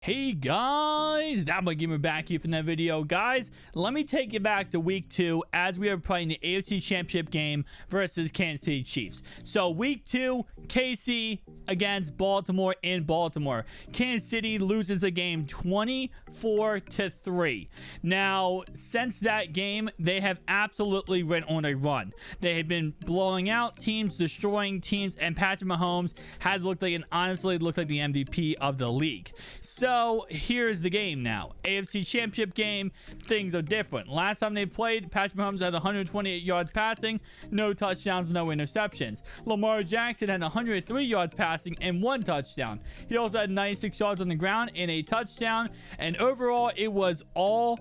Hey guys, ThatBoyGamer back here from that video. Guys, let me take you back to week 2 as we are playing the AFC Championship game versus Kansas City Chiefs. So week 2, KC against Baltimore in Baltimore. Kansas City loses the game 24-3. Now, since that game, they have absolutely went on a run. They have been blowing out teams, destroying teams, and Patrick Mahomes has looked like, and honestly looked like the MVP of the league. So here's the game now. AFC Championship game, things are different. Last time they played, Patrick Mahomes had 128 yards passing, no touchdowns, no interceptions. Lamar Jackson had 103 yards passing and 1 touchdown. He also had 96 yards on the ground and a touchdown. And overall, it was all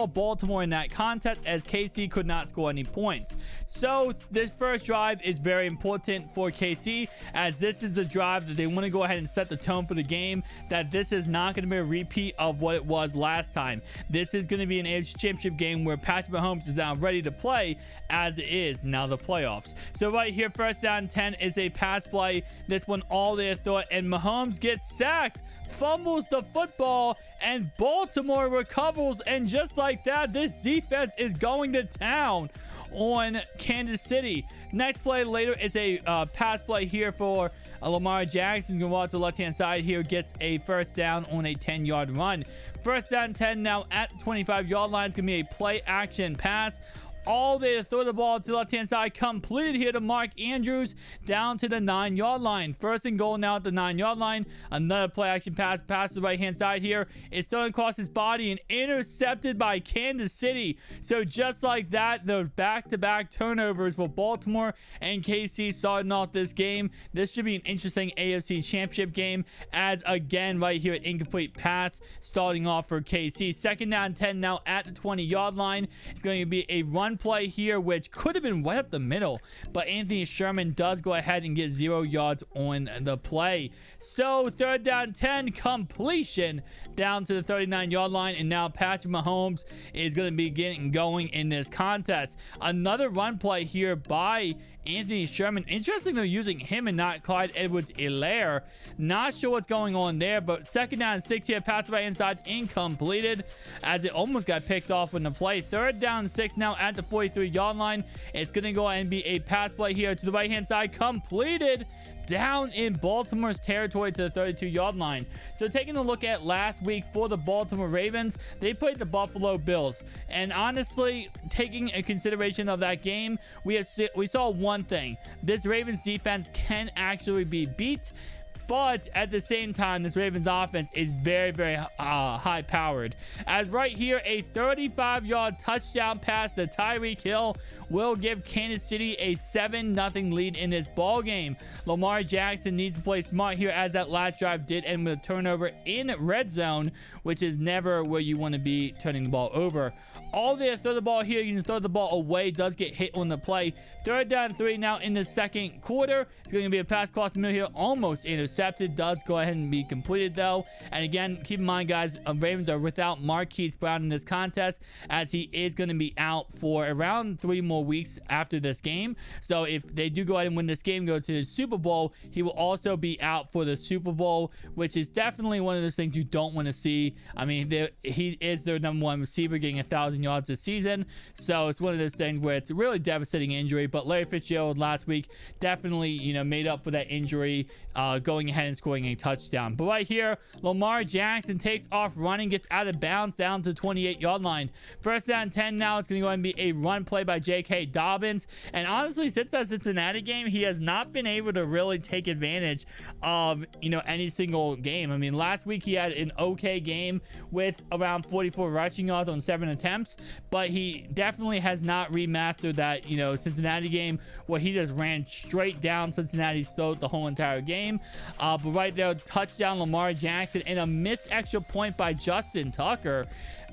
Baltimore in that contest, as KC could not score any points. So this first drive is very important for KC, as this is the drive that they want to go ahead and set the tone for the game, that this is not going to be a repeat of what it was last time. This is going to be an AFC Championship game where Patrick Mahomes is now ready to play, as it is now the playoffs. So right here, first down 10 is a pass play. This one all their thought, and Mahomes gets sacked, fumbles the football, and Baltimore recovers. And just like that, this defense is going to town on Kansas City. Next play later is a pass play here for Lamar Jackson. He's going to walk to the left-hand side here, gets a first down on a 10-yard run. First down 10 now at the 25-yard line. It's going to be a play-action pass. All they throw the ball to the left-hand side, completed here to Mark Andrews down to the 9-yard line. First and goal now at the 9-yard line. Another play-action pass to the right-hand side here. It's thrown across his body and intercepted by Kansas City. So just like that, those back-to-back turnovers for Baltimore and KC starting off this game. This should be an interesting AFC Championship game, as again right here, an incomplete pass starting off for KC. Second down 10 now at the 20-yard line. It's going to be a run play here, which could have been right up the middle, but Anthony Sherman does go ahead and get 0 yards on the play. So third down 10, completion down to the 39-yard line, and now Patrick Mahomes is going to be getting going in this contest. Another run play here by Anthony Sherman. Interesting, they're using him and not Clyde Edwards-Helaire. Not sure what's going on there, but second down 6 here, pass right inside, incompleted, as it almost got picked off in the play. Third down 6 now at the 43-yard line. It's going to go ahead and be a pass play here to the right-hand side, completed down in Baltimore's territory to the 32-yard line. So taking a look at last week for the Baltimore Ravens, they played the Buffalo Bills, and honestly, taking a consideration of that game, we saw one thing: this Ravens defense can actually be beat. But at the same time, this Ravens offense is very, very high powered. As right here, a 35-yard touchdown pass to Tyreek Hill will give Kansas City a 7-0 lead in this ball game. Lamar Jackson needs to play smart here, as that last drive did end with a turnover in red zone, which is never where you want to be turning the ball over. All there, throw the ball here. You can throw the ball away. Does get hit on the play. Third down 3 now in the second quarter. It's going to be a pass across the middle here, almost intercepted. Does go ahead and be completed though. And again, keep in mind, guys, Ravens are without Marquise Brown in this contest, as he is going to be out for around 3 more weeks after this game. So if they do go ahead and win this game, go to the Super Bowl, he will also be out for the Super Bowl, which is definitely one of those things you don't want to see. I mean, he is their #1 receiver, getting 1,000 yards this season. So it's one of those things where it's a really devastating injury. But Larry Fitzgerald last week definitely, made up for that injury, going ahead and scoring a touchdown. But right here, Lamar Jackson takes off running, gets out of bounds down to the 28-yard line. First down 10 now. It's going to go ahead and be a run play by J.K. Dobbins. And honestly, since that Cincinnati game, he has not been able to really take advantage of, any single game. I mean, last week he had an okay game with around 44 rushing yards on 7 attempts, but he definitely has not remastered that, Cincinnati game where he just ran straight down Cincinnati's throat the whole entire game. But right there, touchdown Lamar Jackson, and a missed extra point by Justin Tucker.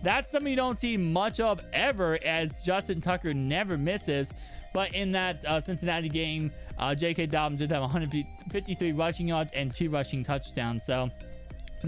That's something you don't see much of ever, as Justin Tucker never misses. But in that Cincinnati game, J.K. Dobbins did have 153 rushing yards and 2 rushing touchdowns. So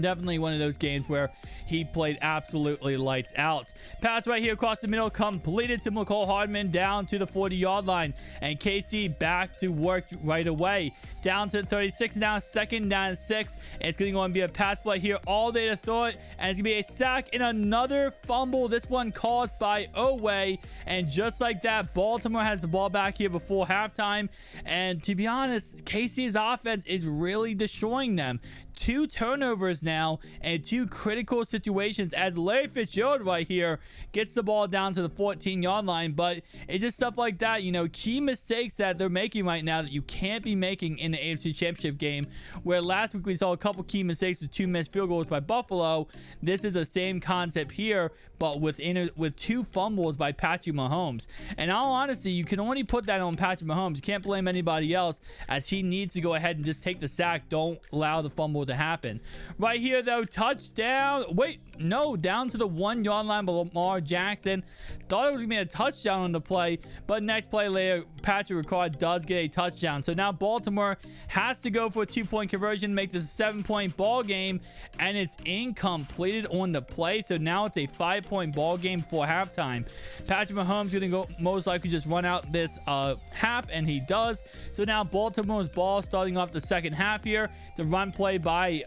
Definitely one of those games where he played absolutely lights out. Pass right here across the middle, completed to McCole Hardman down to the 40-yard line. And KC back to work right away. Down to the 36 now, second down 6. It's going to be a pass play here all day to throw it. And it's going to be a sack and another fumble. This one caused by Oweh. And just like that, Baltimore has the ball back here before halftime. And to be honest, KC's offense is really destroying them. 2 turnovers now and 2 critical situations as Larry Fitzgerald right here gets the ball down to the 14-yard line. But it's just stuff like that, you know, key mistakes that they're making right now that you can't be making in the AFC Championship game, where last week we saw a couple key mistakes with 2 missed field goals by Buffalo. This is the same concept here, but with 2 fumbles by Patrick Mahomes. And all honesty, you can only put that on Patrick Mahomes. You can't blame anybody else, as he needs to go ahead and just take the sack. Don't allow the fumble to happen. Right here though, touchdown. Wait, no, down to the 1-yard line by Lamar Jackson. Thought it was gonna be a touchdown on the play, but next play later, Patrick Ricard does get a touchdown. So now Baltimore has to go for a 2-point conversion, make this a 7-point ball game, and it's incompleted on the play. So now it's a 5-point ball game for halftime. Patrick Mahomes gonna go most likely just run out this half, and he does. So now Baltimore's ball starting off the second half here. It's a run play by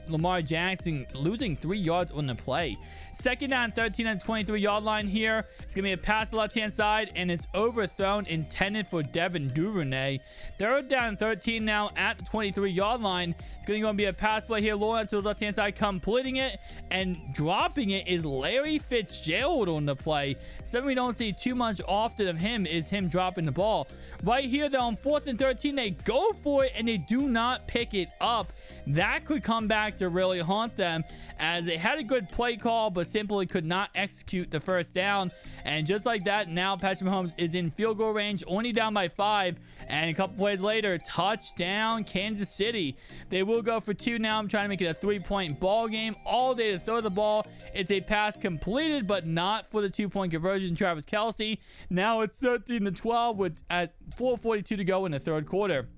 Lamar Jackson, losing 3 yards on the play. Second down 13 on the 23-yard line here. It's going to be a pass to the left-hand side, and it's overthrown, intended for Devin Duvernay. Third down 13 now at the 23-yard line. It's going to be a pass play here. Lawrence to the left-hand side, completing it, and dropping it is Larry Fitzgerald on the play. Something we don't see too much often of him is him dropping the ball. Right here, though, on 4th and 13, they go for it, and they do not pick it up. That could come back to really haunt them, as they had a good play call, but simply could not execute the first down. And just like that, now Patrick Mahomes is in field goal range, only down by 5. And a couple plays later, touchdown Kansas City. They will go for 2 now. I'm trying to make it a 3-point ball game. All day to throw the ball. It's a pass completed, but not for the 2-point conversion. Travis Kelce. Now it's 13-12 with at 4:42 to go in the third quarter.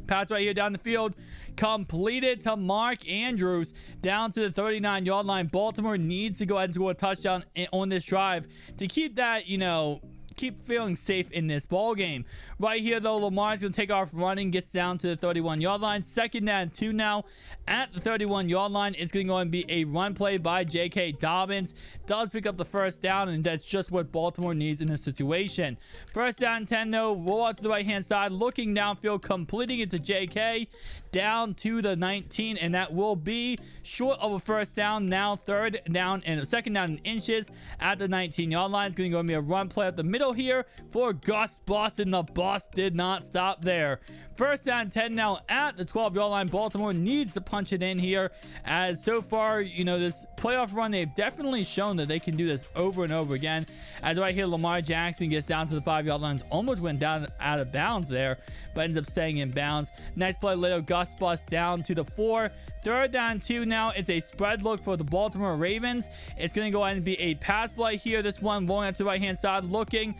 Pass right here down the field, completed to Mark Andrews down to the 39-yard line. Baltimore needs to go ahead and score a touchdown on this drive to keep that, you know, keep feeling safe in this ball game. Right here though, Lamar's gonna take off running, gets down to the 31-yard line. Second down 2 now at the 31-yard line. It's gonna go and be a run play by J.K. Dobbins. Does pick up the first down, and that's just what Baltimore needs in this situation. First down 10 though, roll out to the right-hand side, looking downfield, completing it to J.K. down to the 19, and that will be short of a first down. Now third down and second down in inches at the 19-yard line. It's gonna go and be a run play up the middle here for Gus Bus, and the bus did not stop there. First down 10 now at the 12-yard line. Baltimore needs to punch it in here, as so far, you know, this playoff run, they've definitely shown that they can do this over and over again. As right here, Lamar Jackson gets down to the 5-yard lines, almost went down out of bounds there, but ends up staying in bounds. Next play later, Gus Bus down to the 4. Third down 2 now. It's a spread look for the Baltimore Ravens. It's going to go ahead and be a pass play here. This one rolling out to the right-hand side, looking,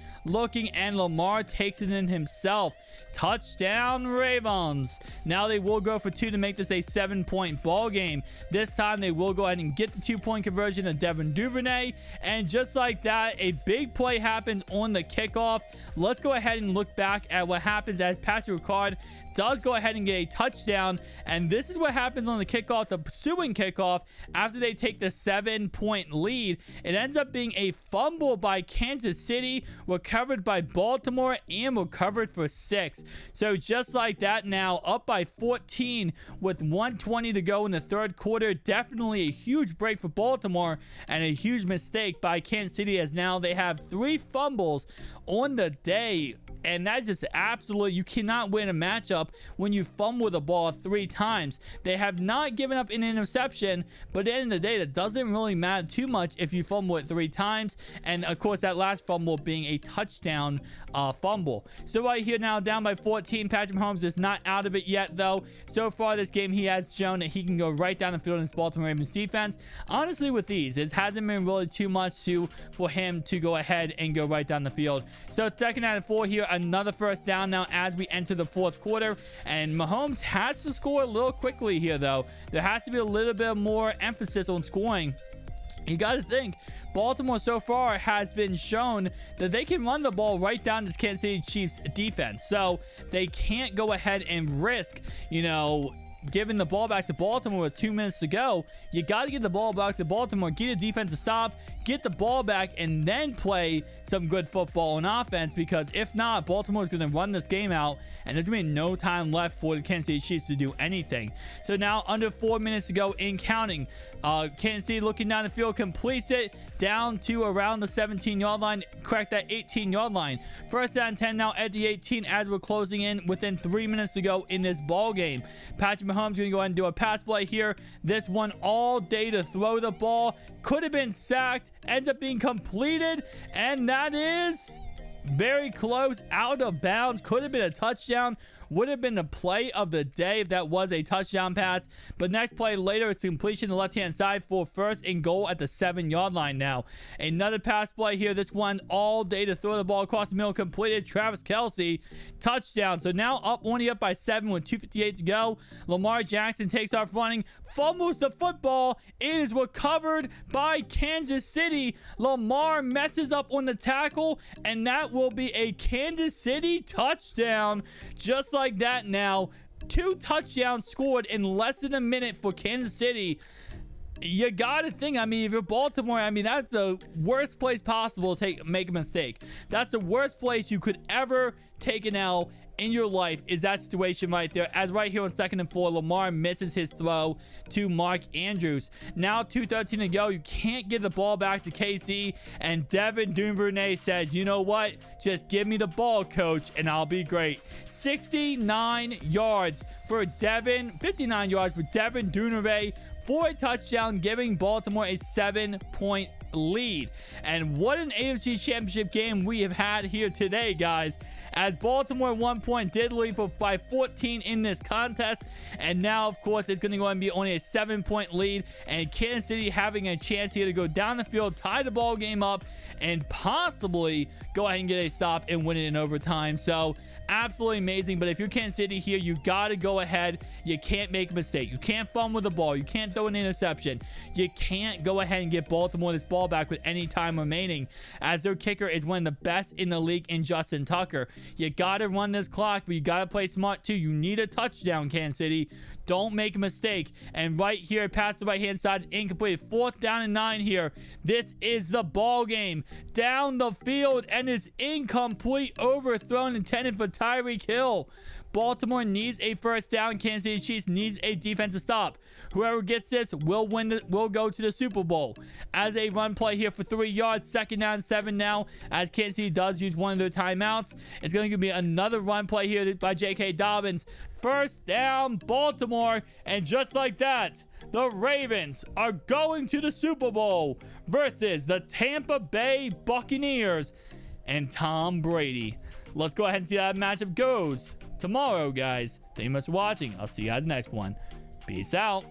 and Lamar takes it in himself. Touchdown Ravens. Now they will go for 2 to make this a 7-point ball game. This time they will go ahead and get the 2-point conversion of Devin Duvernay, and just like that, a big play happens on the kickoff. Let's go ahead and look back at what happens as Patrick Ricard does go ahead and get a touchdown, and this is what happens on the kickoff, the pursuing kickoff. After they take the 7-point lead, it ends up being a fumble by Kansas City, recovered by Baltimore, and recovered for 6. So just like that, now up by 14 with 1:20 to go in the third quarter. Definitely a huge break for Baltimore, and a huge mistake by Kansas City, as now they have 3 fumbles on the day. And that's just absolute. You cannot win a matchup when you fumble the ball 3 times. They have not given up an interception, but at the end of the day, that doesn't really matter too much if you fumble it 3 times. And of course, that last fumble being a touchdown fumble. So right here now, down by 14. Patrick Mahomes is not out of it yet, though. So far this game, he has shown that he can go right down the field in this Baltimore Ravens defense. Honestly, with these, it hasn't been really too much for him to go ahead and go right down the field. So second down and 4 here. Another first down now as we enter the fourth quarter. here, and Mahomes has to score a little quickly here, though. There has to be a little bit more emphasis on scoring. You got to think, Baltimore so far has been shown that they can run the ball right down this Kansas City Chiefs defense. So they can't go ahead and risk, giving the ball back to Baltimore with 2 minutes to go. You got to get the ball back to Baltimore, get a defense to stop, get the ball back, and then play some good football and offense, because if not, Baltimore is going to run this game out, and there's going to be no time left for the Kansas City Chiefs to do anything. So now under 4 minutes to go in counting. Kansas City looking down the field, completes it down to around the 17-yard line, crack that 18-yard line. First down 10 now at the 18 as we're closing in within 3 minutes to go in this ball game. Patrick Mahomes going to go ahead and do a pass play here. This one all day to throw the ball. Could have been sacked, ends up being completed, and that is very close, out of bounds. Could have been a touchdown. Would have been the play of the day if that was a touchdown pass. But next play later, it's completion to the left-hand side for first and goal at the 7-yard line now. Another pass play here. This one all day to throw the ball across the middle, completed. Travis Kelce, touchdown. So now only up by 7 with 2:58 to go. Lamar Jackson takes off running, fumbles the football. It is recovered by Kansas City. Lamar messes up on the tackle, and that will be a Kansas City touchdown. Just like that now. 2 touchdowns scored in less than a minute for Kansas City. You gotta think, if you're Baltimore, that's the worst place possible to make a mistake. That's the worst place you could ever take an L in your life, is that situation right there. As right here on 2nd and 4, Lamar misses his throw to Mark Andrews. Now 2:13 to go. You can't get the ball back to KC, and Devin Duvernay said, you know what, just give me the ball, coach, and I'll be great. 69 yards for Devin, 59 yards for Devin Duvernay for a touchdown, giving Baltimore a 7-point lead. And what an AFC Championship game we have had here today, guys, as Baltimore 1 point did lead by 14 in this contest, and now of course it's going to go and be only a 7-point lead, and Kansas City having a chance here to go down the field, tie the ball game up, and possibly go ahead and get a stop and win it in overtime. So absolutely amazing. But if you're Kansas City here, you got to go ahead. You can't make a mistake. You can't fumble the ball. You can't throw an interception. You can't go ahead and get Baltimore this ball back with any time remaining, as their kicker is one of the best in the league in Justin Tucker. You got to run this clock, but you got to play smart too. You need a touchdown, Kansas City. Don't make a mistake. And right here, past the right-hand side, incomplete. 4th down and 9 here. This is the ball game. Down the field, and it's incomplete. Overthrown, intended for Tyreek Hill. Baltimore needs a first down. Kansas City Chiefs needs a defensive stop. Whoever gets this will win. Will go to the Super Bowl. As a run play here for 3 yards. 2nd down, 7 now. As Kansas City does use one of their timeouts. It's going to be another run play here by J.K. Dobbins. First down, Baltimore. And just like that, the Ravens are going to the Super Bowl versus the Tampa Bay Buccaneers and Tom Brady. Let's go ahead and see how that matchup goes tomorrow, guys. Thank you much for watching. I'll see you guys next one. Peace out.